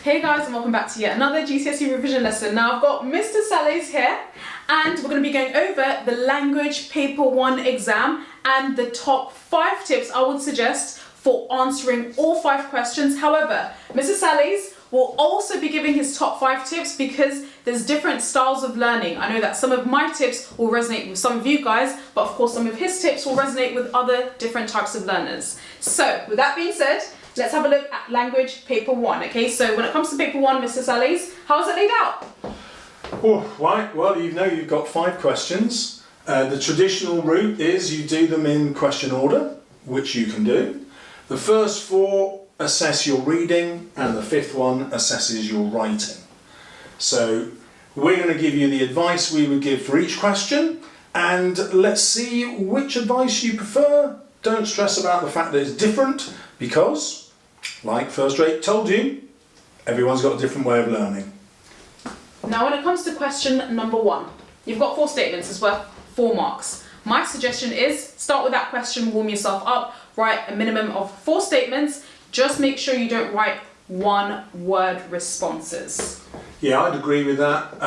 Hey guys, and welcome back to yet another GCSE revision lesson. Now I've got Mr. Salles here and we're going to be going over the language paper 1 exam and the top 5 tips I would suggest for answering all 5 questions. However, Mr. Salles will also be giving his top 5 tips because there's different styles of learning. I know that some of my tips will resonate with some of you guys, but of course some of his tips will resonate with other different types of learners. So with that being said, let's have a look at language paper 1. Okay, so when it comes to paper 1, Mr. Salles, how's it laid out? Oh, right, well, you've got 5 questions. The traditional route is you do them in question order, which you can do. The first 4 assess your reading and the 5th one assesses your writing. So we're going to give you the advice we would give for each question and let's see which advice you prefer. Don't stress about the fact that it's different because, like First Rate told you, everyone's got a different way of learning. Now when it comes to question number 1, you've got 4 statements, it's worth 4 marks. My suggestion is start with that question, warm yourself up, write a minimum of 4 statements, just make sure you don't write one-word responses. Yeah, I'd agree with that.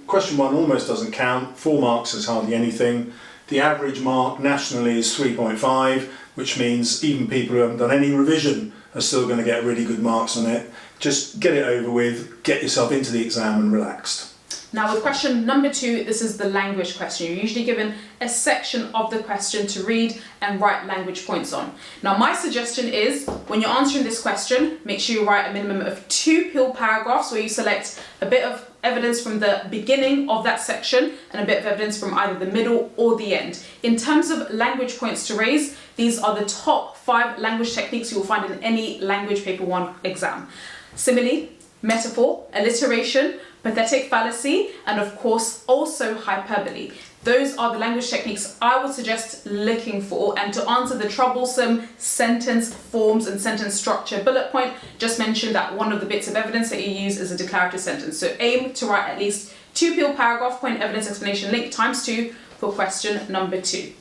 Question 1 almost doesn't count, 4 marks is hardly anything. The average mark nationally is 3.5, which means even people who haven't done any revision are still going to get really good marks on it. Just get it over with, get yourself into the exam and relaxed. Now with question number 2, this is the language question. You're usually given a section of the question to read and write language points on. Now my suggestion is, when you're answering this question, make sure you write a minimum of 2 peel paragraphs where you select a bit of evidence from the beginning of that section and a bit of evidence from either the middle or the end. In terms of language points to raise, these are the top 5 language techniques you will find in any language paper 1 exam. Simile, metaphor, alliteration, pathetic fallacy, and of course also hyperbole. Those are the language techniques I would suggest looking for. And to answer the troublesome sentence forms and sentence structure bullet point, just mention that one of the bits of evidence that you use is a declarative sentence. So aim to write at least 2 peel paragraph, point, evidence, explanation, link times 2 for question number 2.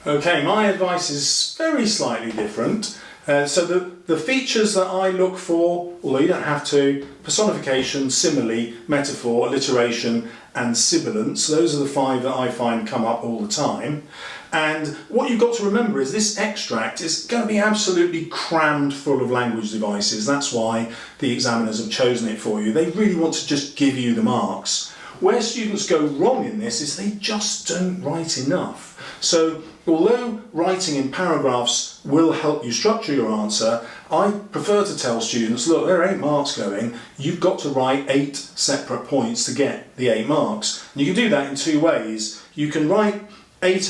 Okay, my advice is very slightly different. So the features that I look for, although you don't have to, personification, simile, metaphor, alliteration and sibilance, those are the 5 that I find come up all the time. And what you've got to remember is this extract is going to be absolutely crammed full of language devices. That's why the examiners have chosen it for you. They really want to just give you the marks. Where students go wrong in this is they just don't write enough. So although writing in paragraphs will help you structure your answer, I prefer to tell students, look, there are 8 marks going, you've got to write 8 separate points to get the 8 marks. And you can do that in 2 ways. You can write 8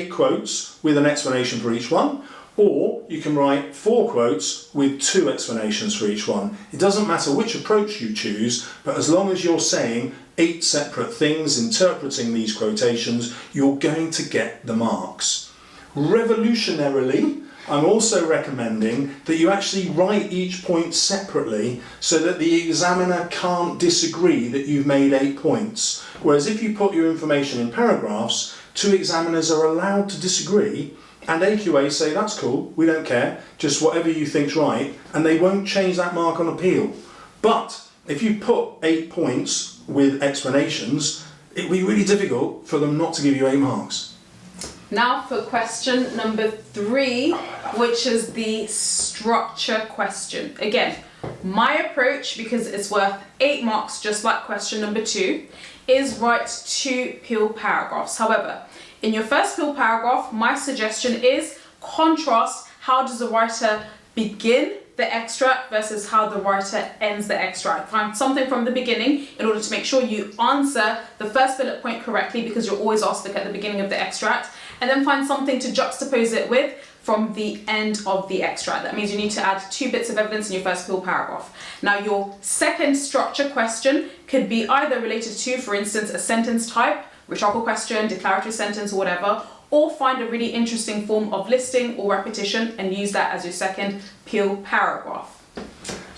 quotes with an explanation for each one, or you can write 4 quotes with 2 explanations for each one. It doesn't matter which approach you choose, but as long as you're saying 8 separate things, interpreting these quotations, you're going to get the marks. Revolutionarily, I'm also recommending that you actually write each point separately so that the examiner can't disagree that you've made 8 points. Whereas if you put your information in paragraphs, 2 examiners are allowed to disagree and AQA say, that's cool, we don't care, just whatever you think's right, and they won't change that mark on appeal. But if you put 8 points with explanations, it will be really difficult for them not to give you 8 marks. Now for question number 3, which is the structure question. Again, my approach, because it's worth 8 marks just like question number 2, is write 2 peel paragraphs. However, in your first peel paragraph, my suggestion is contrast how does the writer begin the extract versus how the writer ends the extract. Find something from the beginning in order to make sure you answer the first bullet point correctly, because you're always asked to look at the beginning of the extract, and then find something to juxtapose it with from the end of the extract. That means you need to add 2 bits of evidence in your first peel paragraph. Now your second structure question could be either related to, for instance, a sentence type, rhetorical question, declarative sentence, or whatever, or find a really interesting form of listing or repetition and use that as your second peel paragraph.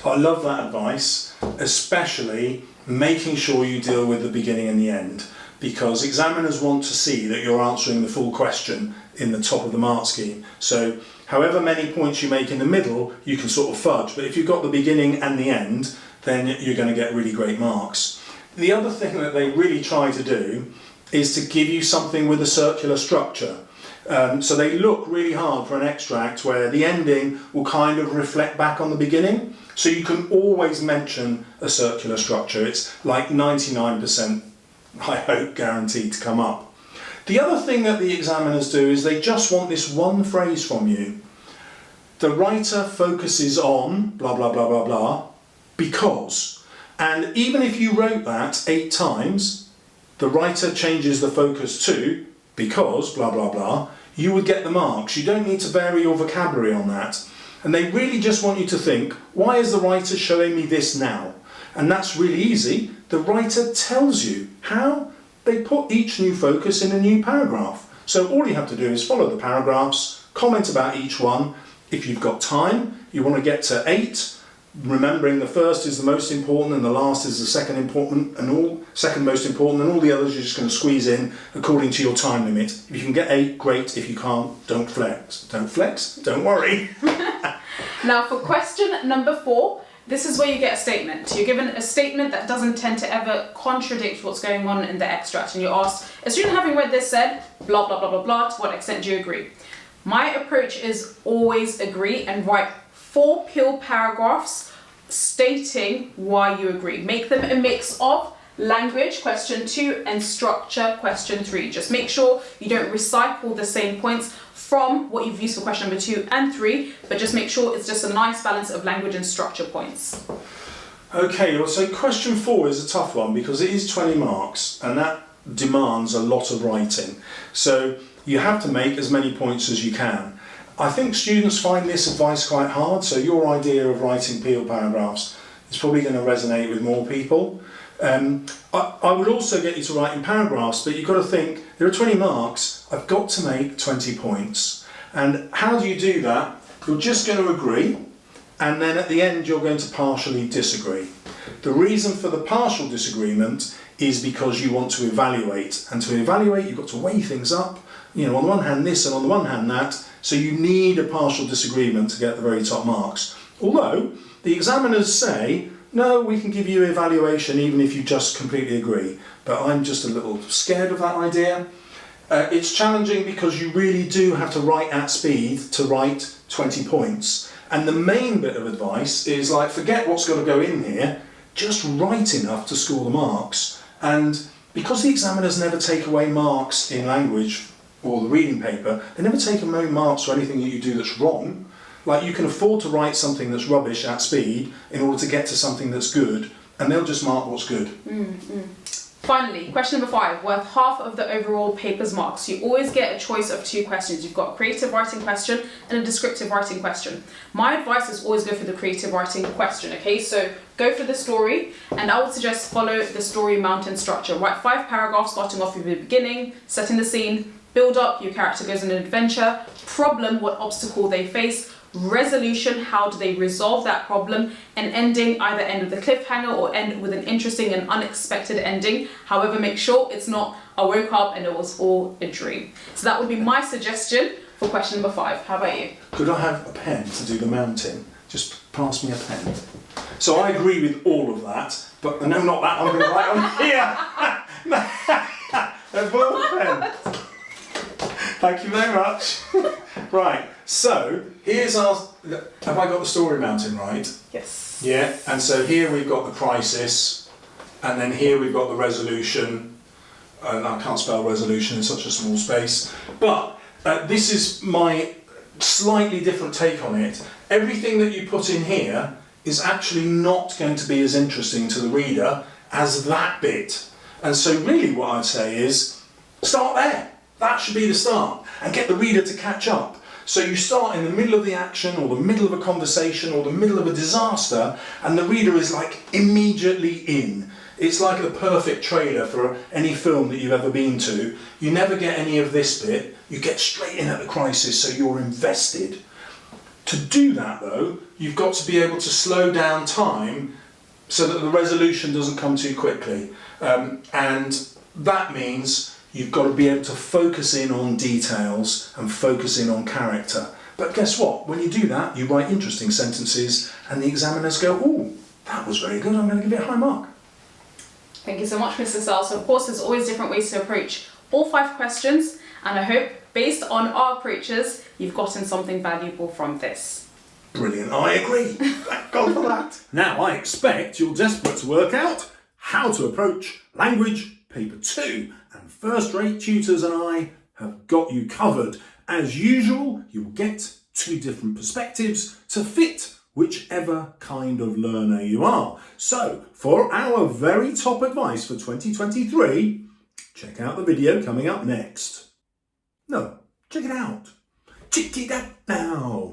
So I love that advice, especially making sure you deal with the beginning and the end, because examiners want to see that you're answering the full question in the top of the mark scheme. So however many points you make in the middle, you can sort of fudge. But if you've got the beginning and the end, then you're going to get really great marks. The other thing that they really try to do is to give you something with a circular structure. So they look really hard for an extract where the ending will kind of reflect back on the beginning. So you can always mention a circular structure. It's like 99%, I hope, guaranteed to come up. The other thing that the examiners do is they just want this one phrase from you. The writer focuses on blah, blah, blah, blah, blah, because. And even if you wrote that 8 times, the writer changes the focus to because, blah, blah, blah, you would get the marks. You don't need to vary your vocabulary on that. And they really just want you to think, why is the writer showing me this now? And that's really easy. The writer tells you how. They put each new focus in a new paragraph. So all you have to do is follow the paragraphs, comment about each one. If you've got time, you want to get to 8, remembering the first is the most important and the last is the second important and second most important, and all the others you're just going to squeeze in according to your time limit. If you can get 8, great. If you can't, don't flex. Don't flex, don't worry. Now for question number 4, this is where you get a statement. You're given a statement that doesn't tend to ever contradict what's going on in the extract, and you're asked, a student having read this said, blah, blah, blah, blah, blah, to what extent do you agree? My approach is always agree and write 4 pure paragraphs stating why you agree. Make them a mix of language, question 2, and structure, question 3. Just make sure you don't recycle the same points from what you've used for question number 2 and 3, but just make sure it's just a nice balance of language and structure points. Okay, well, so question 4 is a tough one because it is 20 marks and that demands a lot of writing. So you have to make as many points as you can. I think students find this advice quite hard, so your idea of writing peel paragraphs is probably going to resonate with more people. I would also get you to write in paragraphs, but you've got to think, there are 20 marks, I've got to make 20 points. And how do you do that? You're just going to agree, and then at the end you're going to partially disagree. The reason for the partial disagreement is because you want to evaluate, and to evaluate you've got to weigh things up, you know, on the one hand this and on the one hand that, so you need a partial disagreement to get the very top marks. Although the examiners say, no, we can give you evaluation even if you just completely agree, but I'm just a little scared of that idea. It's challenging because you really do have to write at speed to write 20 points. And the main bit of advice is like, forget what's got to go in here, just write enough to score the marks. And because the examiners never take away marks in language or the reading paper, they never take away marks for anything that you do that's wrong. Like, you can afford to write something that's rubbish at speed in order to get to something that's good, and they'll just mark what's good. Finally, question number 5, worth half of the overall paper's marks. You always get a choice of 2 questions. You've got a creative writing question and a descriptive writing question. My advice is always go for the creative writing question, okay? So go for the story, and I would suggest follow the story mountain structure. Write 5 paragraphs starting off with the beginning, setting the scene, build up, your character goes on an adventure, problem, what obstacle they face, resolution, how do they resolve that problem, and ending, either end with a cliffhanger or end with an interesting and unexpected ending. However, make sure it's not I woke up and it was all a dream. So that would be my suggestion for question number 5. How about you? Could I have a pen to do the mountain? Just pass me a pen. So I agree with all of that, but no, not that, I'm going to write on here. A ball pen. Thank you very much. Right, so here's our, have I got the story mountain right? Yes. Yeah, and so here we've got the crisis, and then here we've got the resolution. I can't spell resolution in such a small space, but this is my slightly different take on it. Everything that you put in here is actually not going to be as interesting to the reader as that bit. And so really what I'd say is, start there. That should be the start, and get the reader to catch up. So you start in the middle of the action, or the middle of a conversation, or the middle of a disaster, and the reader is like immediately in. It's like the perfect trailer for any film that you've ever been to. You never get any of this bit, you get straight in at the crisis, so you're invested. To do that though, you've got to be able to slow down time so that the resolution doesn't come too quickly. And that means You've got to be able to focus in on details and focus in on character. But guess what? When you do that, you write interesting sentences and the examiners go, oh, that was very good, I'm going to give it a high mark. Thank you so much, Mr. Searle. So of course, there's always different ways to approach all 5 questions, and I hope, based on our approaches, you've gotten something valuable from this. Brilliant, I agree. Thank God for that. Now, I expect you're desperate to work out how to approach language paper 2, and First Rate Tutors and I have got you covered. As usual, you'll get 2 different perspectives to fit whichever kind of learner you are. So, for our very top advice for 2023, check out the video coming up next. No, check it out. Check it out now.